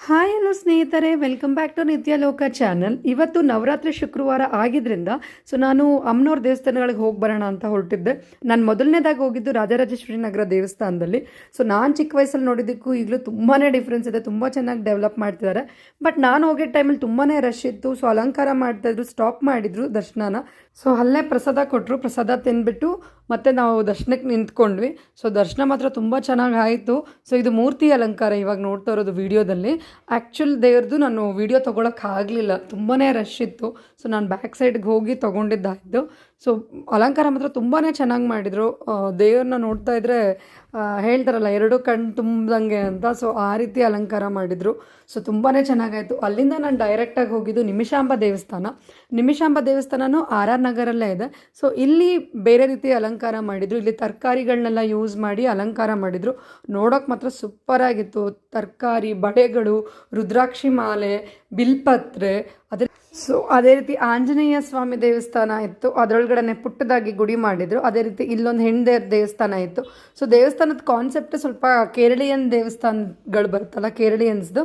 Hi hello ಸ್ನೇಹಿತರೆ, welcome back to ನಿತ್ಯ ಲೋಕ ಚಾನಲ್. ಇವತ್ತು ನವರಾತ್ರಿ ಶುಕ್ರವಾರ ಆಗಿದ್ದರಿಂದ ನಾನು ಅಮ್ಮನವ್ರ ದೇವಸ್ಥಾನಗಳಿಗೆ ಹೋಗಿ ಬರೋಣ ಅಂತ ಹೊರಟಿದ್ದೆ. ನಾನು ಮೊದಲನೇದಾಗಿ ಹೋಗಿದ್ದು ರಾಜರಾಜೇಶ್ವರಿ ನಗರ ದೇವಸ್ಥಾನದಲ್ಲಿ. ನಾನು ಚಿಕ್ಕ ವಯಸ್ಸಲ್ಲಿ ನೋಡಿದ್ದಕ್ಕೂ ಈಗಲೂ ತುಂಬಾ ಡಿಫ್ರೆನ್ಸ್ ಇದೆ, ತುಂಬ ಚೆನ್ನಾಗಿ ಡೆವಲಪ್ ಮಾಡ್ತಿದ್ದಾರೆ. ಬಟ್ ನಾನು ಹೋಗಿದ್ದ ಟೈಮಲ್ಲಿ ತುಂಬಾ ರಶ್ ಇತ್ತು. ಅಲಂಕಾರ ಮಾಡ್ತಾಯಿದ್ರು, ಸ್ಟಾಪ್ ಮಾಡಿದ್ರು ದರ್ಶನನ. ಅಲ್ಲೇ ಪ್ರಸಾದ ಕೊಟ್ಟರು, ಪ್ರಸಾದ ತಿಂದ್ಬಿಟ್ಟು ಮತ್ತೆ ನಾವು ದರ್ಶನಕ್ಕೆ ನಿಂತ್ಕೊಂಡ್ವಿ. ದರ್ಶನ ಮಾತ್ರ ತುಂಬ ಚೆನ್ನಾಗಿ ಆಯಿತು. ಇದು ಮೂರ್ತಿ ಅಲಂಕಾರ ಇವಾಗ ನೋಡ್ತಾ ಇರೋದು ವಿಡಿಯೋದಲ್ಲಿ. ಆ್ಯಕ್ಚುಲ್ ದೇವ್ರದ್ದು ನಾನು ವಿಡಿಯೋ ತೊಗೊಳಕ್ಕಾಗಲಿಲ್ಲ, ತುಂಬಾ ರಶ್ ಇತ್ತು. ನಾನು ಬ್ಯಾಕ್ ಸೈಡ್ಗೆ ಹೋಗಿ ತೊಗೊಂಡಿದ್ದಾಯಿತು. ಅಲಂಕಾರ ಮಾತ್ರ ತುಂಬಾ ಚೆನ್ನಾಗಿ ಮಾಡಿದರು. ದೇವ್ರನ್ನ ನೋಡ್ತಾ ಇದ್ದರೆ ಹೇಳ್ತಾರಲ್ಲ, ಎರಡು ಕಣ್ಣು ತುಂಬ್ದಂಗೆ ಅಂತ. ಆ ರೀತಿ ಅಲಂಕಾರ ಮಾಡಿದರು. ತುಂಬಾ ಚೆನ್ನಾಗಾಯಿತು. ಅಲ್ಲಿಂದ ನಾನು ಡೈರೆಕ್ಟಾಗಿ ಹೋಗಿದ್ದು ನಿಮಿಷಾಂಬ ದೇವಸ್ಥಾನ. ನಿಮಿಷಾಂಬ ದೇವಸ್ಥಾನನೂ ಆರ್ ಆರ್ ನಗರಲ್ಲೇ ಇದೆ. ಇಲ್ಲಿ ಬೇರೆ ರೀತಿ ಅಲಂಕಾರ ಮಾಡಿದರು. ಇಲ್ಲಿ ತರಕಾರಿಗಳನ್ನೆಲ್ಲ ಯೂಸ್ ಮಾಡಿ ಅಲಂಕಾರ ಮಾಡಿದರು. ನೋಡೋಕೆ ಮಾತ್ರ ಸೂಪರಾಗಿತ್ತು. ತರಕಾರಿ, ಬಳೆಗಳು, ರುದ್ರಾಕ್ಷಿ ಮಾಲೆ, ಬಿಲ್ಪತ್ರೆ, ಅದೇ ರೀತಿ ಆಂಜನೇಯ ಸ್ವಾಮಿ ದೇವಸ್ಥಾನ ಇತ್ತು. ಅದರೊಳಗಡೆ ಪುಟ್ಟದಾಗಿ ಗುಡಿ ಮಾಡಿದರು. ಅದೇ ರೀತಿ ಇಲ್ಲೊಂದು ಹೆಣ್ದೇವ್ರ ದೇವಸ್ಥಾನ ಇತ್ತು. ದೇವಸ್ಥಾನದ ಕಾನ್ಸೆಪ್ಟ್ ಸ್ವಲ್ಪ ಕೇರಳಿಯನ್ ದೇವಸ್ಥಾನಗಳು ಬರುತ್ತಲ್ಲ, ಕೇರಳಿಯನ್ಸ್ದು.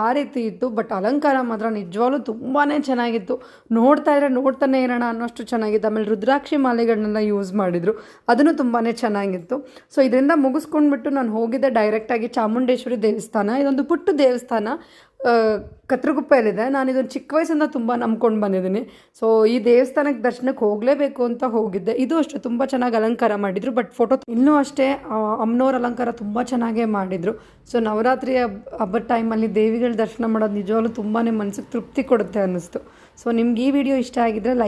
ಆ ರೀತಿ ಇತ್ತು. ಬಟ್ ಅಲಂಕಾರ ಮಾತ್ರ ನಿಜವಾಗ್ಲೂ ತುಂಬಾ ಚೆನ್ನಾಗಿತ್ತು. ನೋಡ್ತಾನೆ ಇರೋಣ ಅನ್ನೋಷ್ಟು ಚೆನ್ನಾಗಿತ್ತು. ಆಮೇಲೆ ರುದ್ರಾಕ್ಷಿ ಮಾಲೆಗಳನ್ನೆಲ್ಲ ಯೂಸ್ ಮಾಡಿದರು, ಅದನ್ನು ತುಂಬಾ ಚೆನ್ನಾಗಿತ್ತು. ಇದರಿಂದ ಮುಗಿಸ್ಕೊಂಡ್ಬಿಟ್ಟು ನಾನು ಹೋಗಿದ್ದೆ ಡೈರೆಕ್ಟಾಗಿ ಚಾಮುಂಡೇಶ್ವರಿ ದೇವಸ್ಥಾನ. ಇದೊಂದು ಪುಟ್ಟ ದೇವಸ್ಥಾನ ಕತ್ರಗುಪ್ಪೆಯಲ್ಲಿದೆ. ನಾನು ಇದೊಂದು ಚಿಕ್ಕ ವಯಸ್ಸಿಂದ ತುಂಬ ನಂಬ್ಕೊಂಡು ಬಂದಿದ್ದೀನಿ. ಈ ದೇವಸ್ಥಾನಕ್ಕೆ ದರ್ಶನಕ್ಕೆ ಹೋಗಲೇಬೇಕು ಅಂತ ಹೋಗಿದ್ದೆ. ಇದು ಅಷ್ಟೇ ತುಂಬ ಚೆನ್ನಾಗಿ ಅಲಂಕಾರ ಮಾಡಿದರು. ಬಟ್ ಫೋಟೋ ಇನ್ನೂ ಅಷ್ಟೇ ಅಮ್ಮನವ್ರ ಅಲಂಕಾರ ತುಂಬ ಚೆನ್ನಾಗೇ ಮಾಡಿದರು. ನವರಾತ್ರಿ ಹಬ್ಬದ ಟೈಮಲ್ಲಿ ದೇವಿಗಳ ದರ್ಶನ ಮಾಡೋದು ನಿಜವಾಗ್ಲೂ ತುಂಬಾ ಮನಸ್ಸಿಗೆ ತೃಪ್ತಿ ಕೊಡುತ್ತೆ ಅನ್ನಿಸ್ತು. ನಿಮ್ಗೆ ಈ ವಿಡಿಯೋ ಇಷ್ಟ ಆಗಿದ್ರೆ ಲೈಕ್